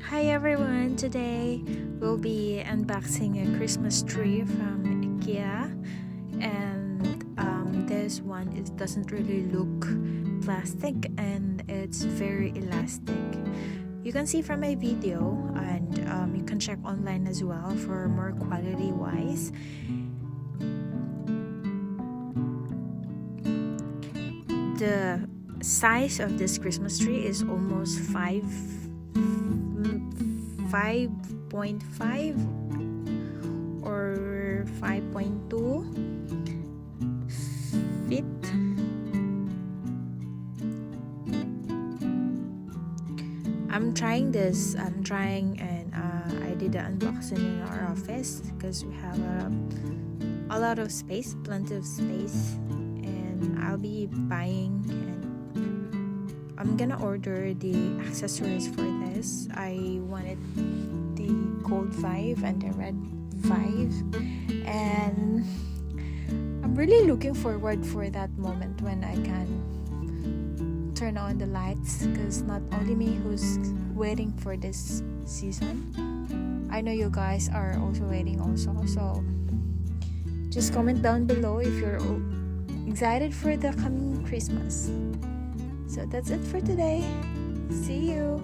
Hi everyone, today we'll be unboxing a Christmas tree from IKEA, and this one doesn't really look plastic and it's very elastic. You can see from my video, and you can check online as well for more quality wise. The size of this Christmas tree is almost 5.5 or 5.2 feet. I'm trying and I did the unboxing in our office because we have a lot of space, plenty of space, and I'll be buying, and I'm gonna order the accessories for this. I wanted the gold vibe and the red vibe, and I'm really looking forward for that moment when I can turn on the lights, because not only me who's waiting for this season, I know you guys are also waiting also. So just comment down below if you're excited for the coming Christmas. So that's it for today. See you.